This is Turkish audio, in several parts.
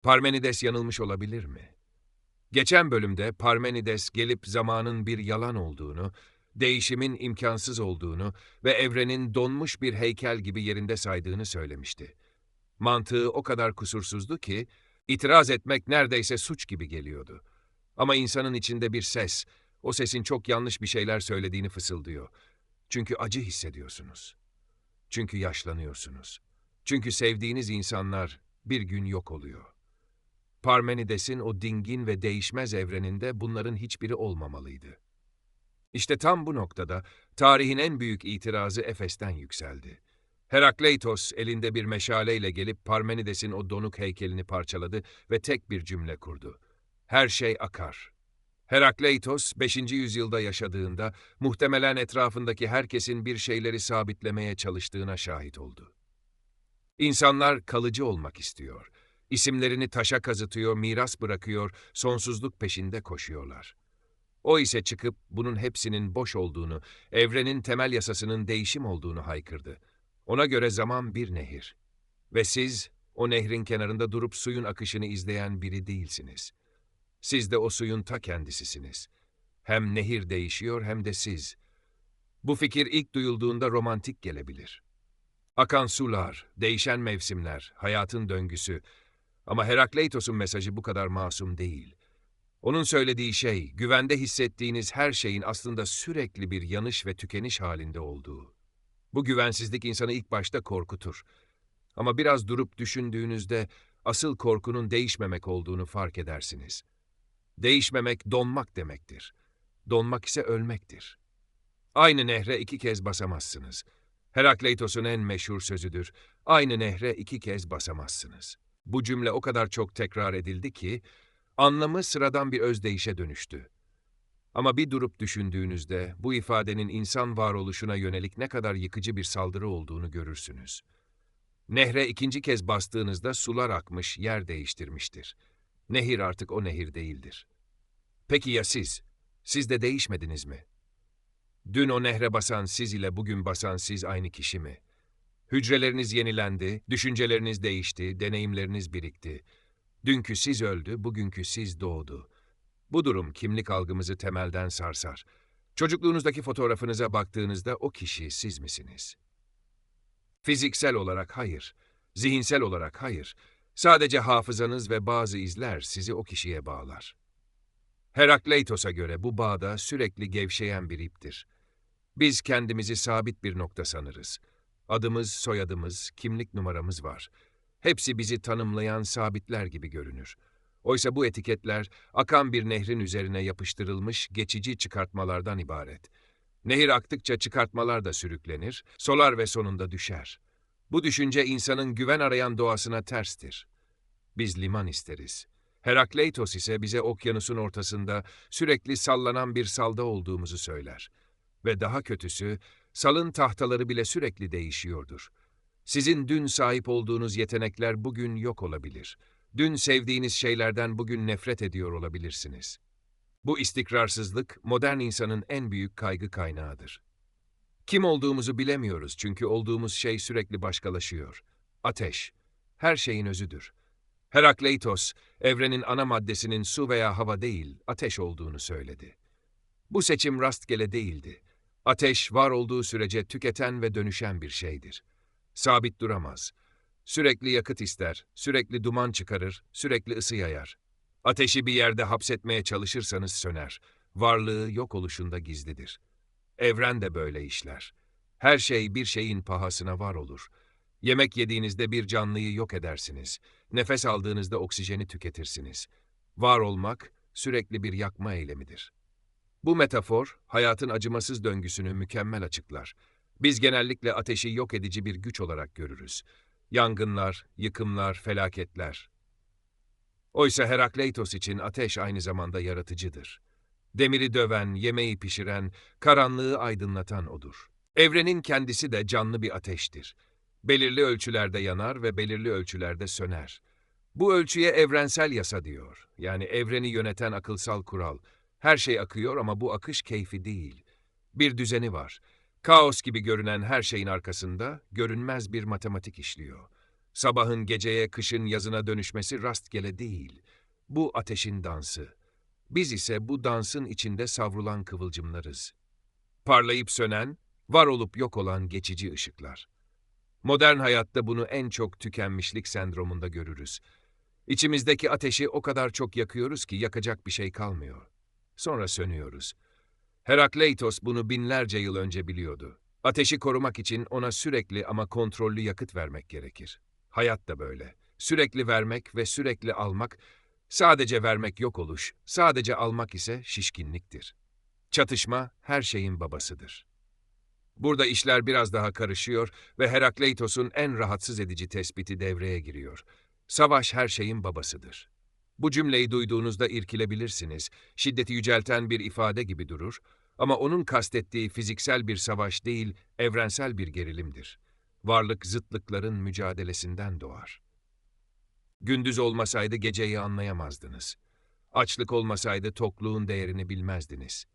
Parmenides yanılmış olabilir mi? Geçen bölümde Parmenides gelip zamanın bir yalan olduğunu, değişimin imkansız olduğunu ve evrenin donmuş bir heykel gibi yerinde saydığını söylemişti. Mantığı o kadar kusursuzdu ki, itiraz etmek neredeyse suç gibi geliyordu. Ama insanın içinde bir ses, o sesin çok yanlış bir şeyler söylediğini fısıldıyor. Çünkü acı hissediyorsunuz. Çünkü yaşlanıyorsunuz. Çünkü sevdiğiniz insanlar bir gün yok oluyor. Parmenides'in o dingin ve değişmez evreninde bunların hiçbiri olmamalıydı. İşte tam bu noktada tarihin en büyük itirazı Efes'ten yükseldi. Herakleitos elinde bir meşaleyle gelip Parmenides'in o donuk heykelini parçaladı ve tek bir cümle kurdu. Her şey akar. Herakleitos 5. yüzyılda yaşadığında muhtemelen etrafındaki herkesin bir şeyleri sabitlemeye çalıştığına şahit oldu. İnsanlar kalıcı olmak istiyor. İsimlerini taşa kazıtıyor, miras bırakıyor, sonsuzluk peşinde koşuyorlar. O ise çıkıp bunun hepsinin boş olduğunu, evrenin temel yasasının değişim olduğunu haykırdı. Ona göre zaman bir nehir. Ve siz, o nehrin kenarında durup suyun akışını izleyen biri değilsiniz. Siz de o suyun ta kendisisiniz. Hem nehir değişiyor hem de siz. Bu fikir ilk duyulduğunda romantik gelebilir. Akan sular, değişen mevsimler, hayatın döngüsü. Ama Herakleitos'un mesajı bu kadar masum değil. Onun söylediği şey, güvende hissettiğiniz her şeyin aslında sürekli bir yanış ve tükeniş halinde olduğu. Bu güvensizlik insanı ilk başta korkutur. Ama biraz durup düşündüğünüzde asıl korkunun değişmemek olduğunu fark edersiniz. Değişmemek donmak demektir. Donmak ise ölmektir. Aynı nehre 2 kez basamazsınız. Herakleitos'un en meşhur sözüdür. Aynı nehre 2 kez basamazsınız. Bu cümle o kadar çok tekrar edildi ki, anlamı sıradan bir özdeyişe dönüştü. Ama bir durup düşündüğünüzde bu ifadenin insan varoluşuna yönelik ne kadar yıkıcı bir saldırı olduğunu görürsünüz. Nehre 2. kez bastığınızda sular akmış, yer değiştirmiştir. Nehir artık o nehir değildir. Peki ya siz? Siz de değişmediniz mi? Dün o nehre basan siz ile bugün basan siz aynı kişi mi? Hücreleriniz yenilendi, düşünceleriniz değişti, deneyimleriniz birikti. Dünkü siz öldü, bugünkü siz doğdu. Bu durum kimlik algımızı temelden sarsar. Çocukluğunuzdaki fotoğrafınıza baktığınızda o kişi siz misiniz? Fiziksel olarak hayır, zihinsel olarak hayır. Sadece hafızanız ve bazı izler sizi o kişiye bağlar. Herakleitos'a göre bu bağda sürekli gevşeyen bir iptir. Biz kendimizi sabit bir nokta sanırız. Adımız, soyadımız, kimlik numaramız var. Hepsi bizi tanımlayan sabitler gibi görünür. Oysa bu etiketler akan bir nehrin üzerine yapıştırılmış geçici çıkartmalardan ibaret. Nehir aktıkça çıkartmalar da sürüklenir, solar ve sonunda düşer. Bu düşünce insanın güven arayan doğasına terstir. Biz liman isteriz. Herakleitos ise bize okyanusun ortasında sürekli sallanan bir salda olduğumuzu söyler. Ve daha kötüsü, salın tahtaları bile sürekli değişiyordur. Sizin dün sahip olduğunuz yetenekler bugün yok olabilir. Dün sevdiğiniz şeylerden bugün nefret ediyor olabilirsiniz. Bu istikrarsızlık, modern insanın en büyük kaygı kaynağıdır. Kim olduğumuzu bilemiyoruz çünkü olduğumuz şey sürekli başkalaşıyor. Ateş, her şeyin özüdür. Herakleitos, evrenin ana maddesinin su veya hava değil, ateş olduğunu söyledi. Bu seçim rastgele değildi. Ateş, var olduğu sürece tüketen ve dönüşen bir şeydir. Sabit duramaz. Sürekli yakıt ister, sürekli duman çıkarır, sürekli ısı yayar. Ateşi bir yerde hapsetmeye çalışırsanız söner. Varlığı yok oluşunda gizlidir. Evren de böyle işler. Her şey bir şeyin pahasına var olur. Yemek yediğinizde bir canlıyı yok edersiniz. Nefes aldığınızda oksijeni tüketirsiniz. Var olmak sürekli bir yakma eylemidir. Bu metafor, hayatın acımasız döngüsünü mükemmel açıklar. Biz genellikle ateşi yok edici bir güç olarak görürüz. Yangınlar, yıkımlar, felaketler. Oysa Herakleitos için ateş aynı zamanda yaratıcıdır. Demiri döven, yemeği pişiren, karanlığı aydınlatan odur. Evrenin kendisi de canlı bir ateştir. Belirli ölçülerde yanar ve belirli ölçülerde söner. Bu ölçüye evrensel yasa diyor. Yani evreni yöneten akılsal kural. Her şey akıyor ama bu akış keyfi değil. Bir düzeni var. Kaos gibi görünen her şeyin arkasında görünmez bir matematik işliyor. Sabahın geceye, kışın yazına dönüşmesi rastgele değil. Bu ateşin dansı. Biz ise bu dansın içinde savrulan kıvılcımlarız. Parlayıp sönen, var olup yok olan geçici ışıklar. Modern hayatta bunu en çok tükenmişlik sendromunda görürüz. İçimizdeki ateşi o kadar çok yakıyoruz ki yakacak bir şey kalmıyor. Sonra sönüyoruz. Herakleitos bunu binlerce yıl önce biliyordu. Ateşi korumak için ona sürekli ama kontrollü yakıt vermek gerekir. Hayat da böyle. Sürekli vermek ve sürekli almak, sadece vermek yok oluş, sadece almak ise şişkinliktir. Çatışma her şeyin babasıdır. Burada işler biraz daha karışıyor ve Herakleitos'un en rahatsız edici tespiti devreye giriyor. Savaş her şeyin babasıdır. Bu cümleyi duyduğunuzda irkilebilirsiniz, şiddeti yücelten bir ifade gibi durur ama onun kastettiği fiziksel bir savaş değil, evrensel bir gerilimdir. Varlık zıtlıkların mücadelesinden doğar. Gündüz olmasaydı geceyi anlayamazdınız. Açlık olmasaydı tokluğun değerini bilmezdiniz.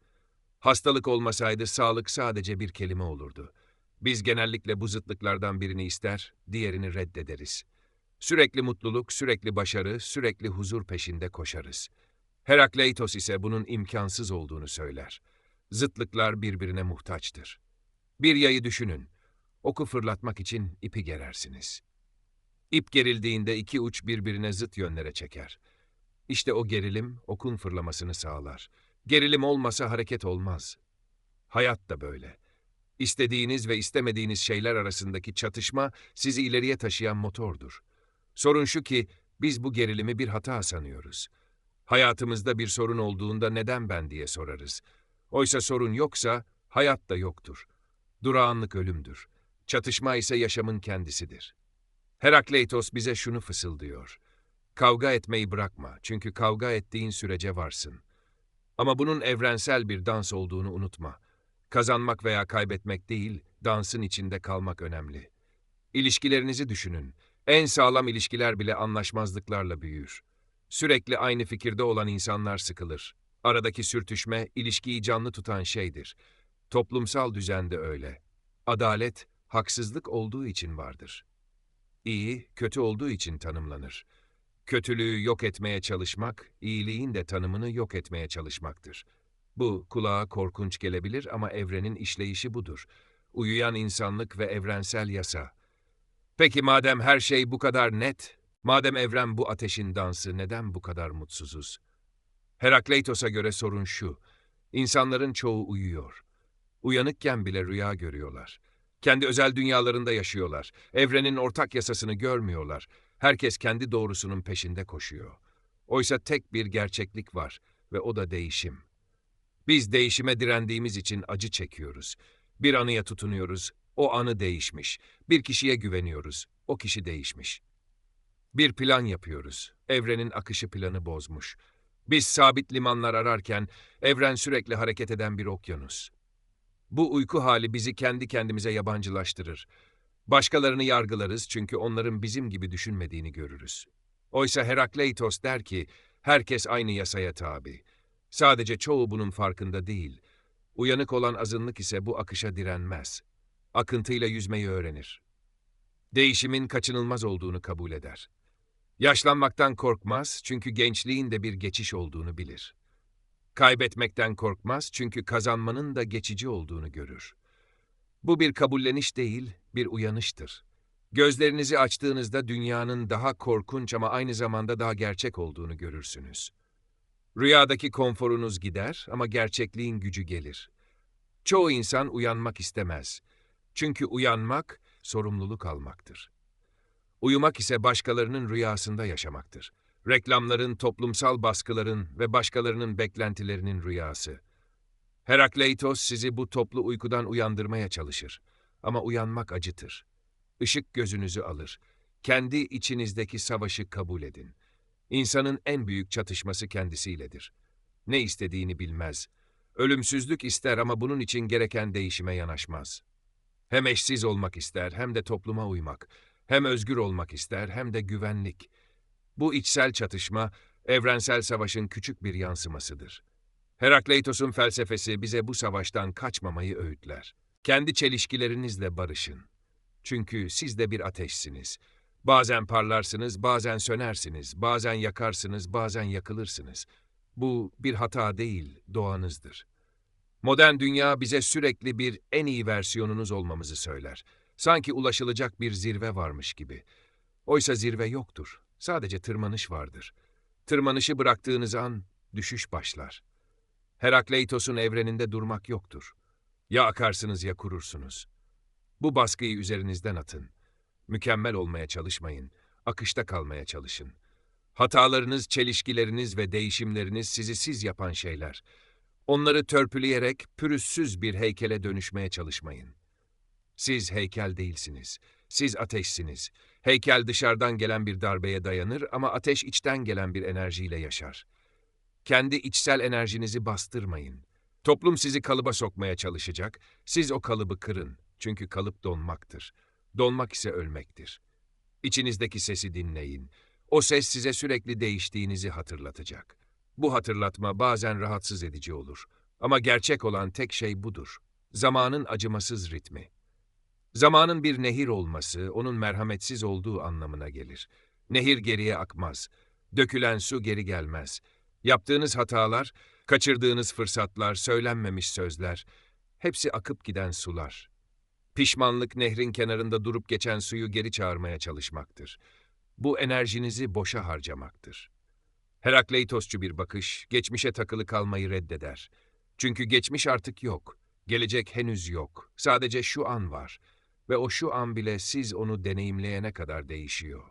Hastalık olmasaydı sağlık sadece bir kelime olurdu. Biz genellikle bu zıtlıklardan birini ister, diğerini reddederiz. Sürekli mutluluk, sürekli başarı, sürekli huzur peşinde koşarız. Herakleitos ise bunun imkansız olduğunu söyler. Zıtlıklar birbirine muhtaçtır. Bir yayı düşünün. Oku fırlatmak için ipi gerersiniz. İp gerildiğinde iki uç birbirine zıt yönlere çeker. İşte o gerilim okun fırlamasını sağlar. Gerilim olmasa hareket olmaz. Hayat da böyle. İstediğiniz ve istemediğiniz şeyler arasındaki çatışma sizi ileriye taşıyan motordur. Sorun şu ki biz bu gerilimi bir hata sanıyoruz. Hayatımızda bir sorun olduğunda neden ben diye sorarız. Oysa sorun yoksa hayat da yoktur. Durağanlık ölümdür. Çatışma ise yaşamın kendisidir. Herakleitos bize şunu fısıldıyor. Kavga etmeyi bırakma çünkü kavga ettiğin sürece varsın. Ama bunun evrensel bir dans olduğunu unutma. Kazanmak veya kaybetmek değil, dansın içinde kalmak önemli. İlişkilerinizi düşünün. En sağlam ilişkiler bile anlaşmazlıklarla büyür. Sürekli aynı fikirde olan insanlar sıkılır. Aradaki sürtüşme, ilişkiyi canlı tutan şeydir. Toplumsal düzende öyle. Adalet, haksızlık olduğu için vardır. İyi, kötü olduğu için tanımlanır. Kötülüğü yok etmeye çalışmak, iyiliğin de tanımını yok etmeye çalışmaktır. Bu kulağa korkunç gelebilir ama evrenin işleyişi budur. Uyuyan insanlık ve evrensel yasa. Peki madem her şey bu kadar net, madem evren bu ateşin dansı, neden bu kadar mutsuzuz? Herakleitos'a göre sorun şu, insanların çoğu uyuyor. Uyanıkken bile rüya görüyorlar. Kendi özel dünyalarında yaşıyorlar. Evrenin ortak yasasını görmüyorlar. Herkes kendi doğrusunun peşinde koşuyor. Oysa tek bir gerçeklik var ve o da değişim. Biz değişime direndiğimiz için acı çekiyoruz. Bir anıya tutunuyoruz, o anı değişmiş. Bir kişiye güveniyoruz, o kişi değişmiş. Bir plan yapıyoruz, evrenin akışı planı bozmuş. Biz sabit limanlar ararken, evren sürekli hareket eden bir okyanus. Bu uyku hali bizi kendi kendimize yabancılaştırır. Başkalarını yargılarız çünkü onların bizim gibi düşünmediğini görürüz. Oysa Herakleitos der ki, herkes aynı yasaya tabi. Sadece çoğu bunun farkında değil. Uyanık olan azınlık ise bu akışa direnmez. Akıntıyla yüzmeyi öğrenir. Değişimin kaçınılmaz olduğunu kabul eder. Yaşlanmaktan korkmaz çünkü gençliğin de bir geçiş olduğunu bilir. Kaybetmekten korkmaz çünkü kazanmanın da geçici olduğunu görür. Bu bir kabulleniş değil, bir uyanıştır. Gözlerinizi açtığınızda dünyanın daha korkunç ama aynı zamanda daha gerçek olduğunu görürsünüz. Rüyadaki konforunuz gider ama gerçekliğin gücü gelir. Çoğu insan uyanmak istemez. Çünkü uyanmak, sorumluluk almaktır. Uyumak ise başkalarının rüyasında yaşamaktır. Reklamların, toplumsal baskıların ve başkalarının beklentilerinin rüyası. Herakleitos sizi bu toplu uykudan uyandırmaya çalışır. Ama uyanmak acıtır. Işık gözünüzü alır. Kendi içinizdeki savaşı kabul edin. İnsanın en büyük çatışması kendisiyledir. Ne istediğini bilmez. Ölümsüzlük ister ama bunun için gereken değişime yanaşmaz. Hem eşsiz olmak ister hem de topluma uymak. Hem özgür olmak ister hem de güvenlik. Bu içsel çatışma, evrensel savaşın küçük bir yansımasıdır. Herakleitos'un felsefesi bize bu savaştan kaçmamayı öğütler. Kendi çelişkilerinizle barışın. Çünkü siz de bir ateşsiniz. Bazen parlarsınız, bazen sönersiniz, bazen yakarsınız, bazen yakılırsınız. Bu bir hata değil, doğanızdır. Modern dünya bize sürekli bir en iyi versiyonunuz olmamızı söyler. Sanki ulaşılacak bir zirve varmış gibi. Oysa zirve yoktur. Sadece tırmanış vardır. Tırmanışı bıraktığınız an düşüş başlar. Herakleitos'un evreninde durmak yoktur. Ya akarsınız ya kurursunuz. Bu baskıyı üzerinizden atın. Mükemmel olmaya çalışmayın. Akışta kalmaya çalışın. Hatalarınız, çelişkileriniz ve değişimleriniz sizi siz yapan şeyler. Onları törpüleyerek pürüzsüz bir heykele dönüşmeye çalışmayın. Siz heykel değilsiniz. Siz ateşsiniz. Heykel dışarıdan gelen bir darbeye dayanır ama ateş içten gelen bir enerjiyle yaşar. Kendi içsel enerjinizi bastırmayın. Toplum sizi kalıba sokmaya çalışacak. Siz o kalıbı kırın. Çünkü kalıp donmaktır. Donmak ise ölmektir. İçinizdeki sesi dinleyin. O ses size sürekli değiştiğinizi hatırlatacak. Bu hatırlatma bazen rahatsız edici olur. Ama gerçek olan tek şey budur. Zamanın acımasız ritmi. Zamanın bir nehir olması, onun merhametsiz olduğu anlamına gelir. Nehir geriye akmaz. Dökülen su geri gelmez. Yaptığınız hatalar, kaçırdığınız fırsatlar, söylenmemiş sözler, hepsi akıp giden sular. Pişmanlık nehrin kenarında durup geçen suyu geri çağırmaya çalışmaktır. Bu enerjinizi boşa harcamaktır. Herakleitosçu bir bakış, geçmişe takılı kalmayı reddeder. Çünkü geçmiş artık yok, gelecek henüz yok, sadece şu an var. Ve o şu an bile siz onu deneyimleyene kadar değişiyor.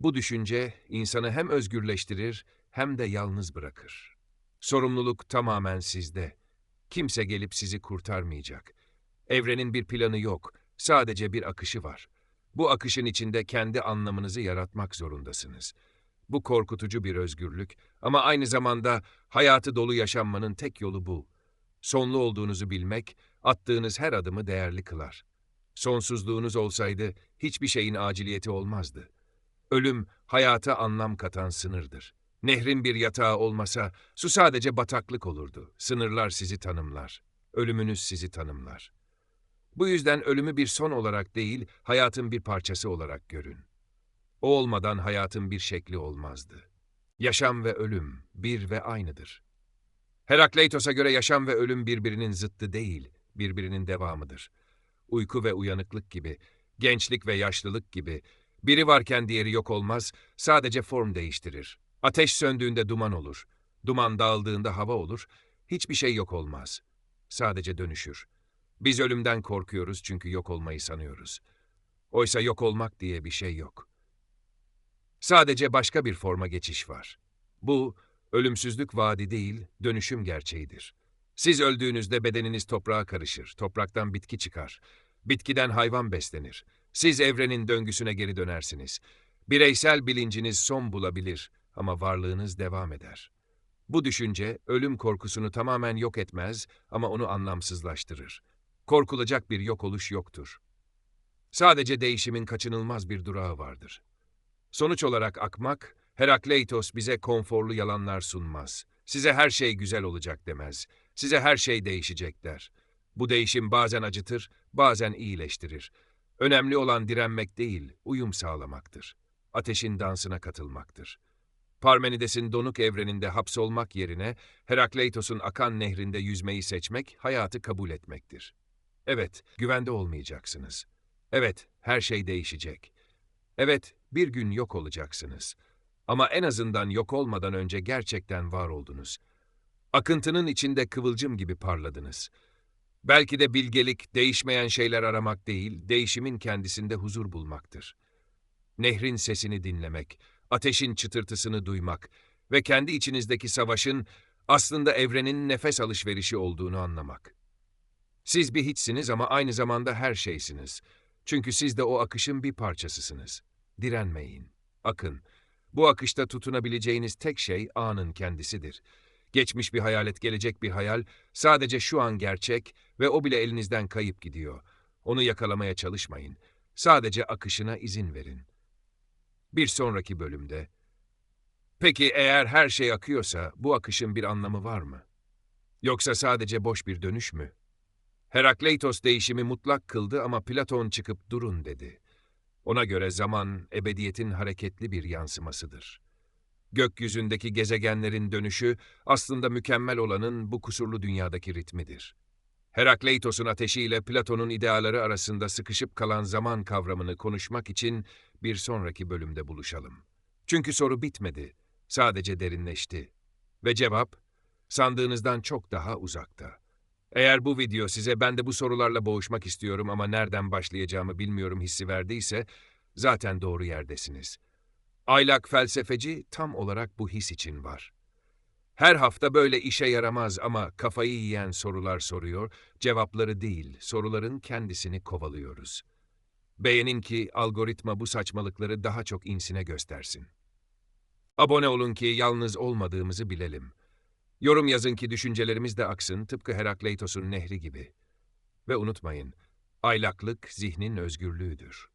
Bu düşünce insanı hem özgürleştirir hem de yalnız bırakır. Sorumluluk tamamen sizde. Kimse gelip sizi kurtarmayacak. Evrenin bir planı yok, sadece bir akışı var. Bu akışın içinde kendi anlamınızı yaratmak zorundasınız. Bu korkutucu bir özgürlük ama aynı zamanda hayatı dolu yaşanmanın tek yolu bu. Sonlu olduğunuzu bilmek, attığınız her adımı değerli kılar. Sonsuzluğunuz olsaydı hiçbir şeyin aciliyeti olmazdı. Ölüm, hayata anlam katan sınırdır. Nehrin bir yatağı olmasa, su sadece bataklık olurdu. Sınırlar sizi tanımlar. Ölümünüz sizi tanımlar. Bu yüzden ölümü bir son olarak değil, hayatın bir parçası olarak görün. O olmadan hayatın bir şekli olmazdı. Yaşam ve ölüm bir ve aynıdır. Herakleitos'a göre yaşam ve ölüm birbirinin zıttı değil, birbirinin devamıdır. Uyku ve uyanıklık gibi, gençlik ve yaşlılık gibi, biri varken diğeri yok olmaz, sadece form değiştirir. Ateş söndüğünde duman olur, duman dağıldığında hava olur, hiçbir şey yok olmaz. Sadece dönüşür. Biz ölümden korkuyoruz çünkü yok olmayı sanıyoruz. Oysa yok olmak diye bir şey yok. Sadece başka bir forma geçiş var. Bu, ölümsüzlük vaadi değil, dönüşüm gerçeğidir. Siz öldüğünüzde bedeniniz toprağa karışır, topraktan bitki çıkar. Bitkiden hayvan beslenir. Siz evrenin döngüsüne geri dönersiniz. Bireysel bilinciniz son bulabilir ama varlığınız devam eder. Bu düşünce, ölüm korkusunu tamamen yok etmez ama onu anlamsızlaştırır. Korkulacak bir yok oluş yoktur. Sadece değişimin kaçınılmaz bir durağı vardır. Sonuç olarak akmak, Herakleitos bize konforlu yalanlar sunmaz. Size her şey güzel olacak demez. Size her şey değişecek der. Bu değişim bazen acıtır, bazen iyileştirir. Önemli olan direnmek değil, uyum sağlamaktır. Ateşin dansına katılmaktır. Parmenides'in donuk evreninde hapsolmak yerine Herakleitos'un akan nehrinde yüzmeyi seçmek, hayatı kabul etmektir. Evet, güvende olmayacaksınız. Evet, her şey değişecek. Evet, bir gün yok olacaksınız. Ama en azından yok olmadan önce gerçekten var oldunuz. Akıntının içinde kıvılcım gibi parladınız. Belki de bilgelik, değişmeyen şeyler aramak değil, değişimin kendisinde huzur bulmaktır. Nehrin sesini dinlemek, ateşin çıtırtısını duymak ve kendi içinizdeki savaşın aslında evrenin nefes alışverişi olduğunu anlamak. Siz bir hiçsiniz ama aynı zamanda her şeysiniz. Çünkü siz de o akışın bir parçasısınız. Direnmeyin, akın. Bu akışta tutunabileceğiniz tek şey anın kendisidir. Geçmiş bir hayalet, gelecek bir hayal, sadece şu an gerçek ve o bile elinizden kayıp gidiyor. Onu yakalamaya çalışmayın. Sadece akışına izin verin. Bir sonraki bölümde. Peki eğer her şey akıyorsa bu akışın bir anlamı var mı? Yoksa sadece boş bir dönüş mü? Herakleitos değişimi mutlak kıldı ama Platon çıkıp durun dedi. Ona göre zaman, ebediyetin hareketli bir yansımasıdır. Gökyüzündeki gezegenlerin dönüşü aslında mükemmel olanın bu kusurlu dünyadaki ritmidir. Herakleitos'un ateşiyle Platon'un ideaları arasında sıkışıp kalan zaman kavramını konuşmak için bir sonraki bölümde buluşalım. Çünkü soru bitmedi, sadece derinleşti. Ve cevap, sandığınızdan çok daha uzakta. Eğer bu video size ben de bu sorularla boğuşmak istiyorum ama nereden başlayacağımı bilmiyorum hissi verdiyse, zaten doğru yerdesiniz. Aylak felsefeci tam olarak bu his için var. Her hafta böyle işe yaramaz ama kafayı yiyen sorular soruyor, cevapları değil, soruların kendisini kovalıyoruz. Beğenin ki algoritma bu saçmalıkları daha çok insine göstersin. Abone olun ki yalnız olmadığımızı bilelim. Yorum yazın ki düşüncelerimiz de aksın tıpkı Herakleitos'un nehri gibi. Ve unutmayın, aylaklık zihnin özgürlüğüdür.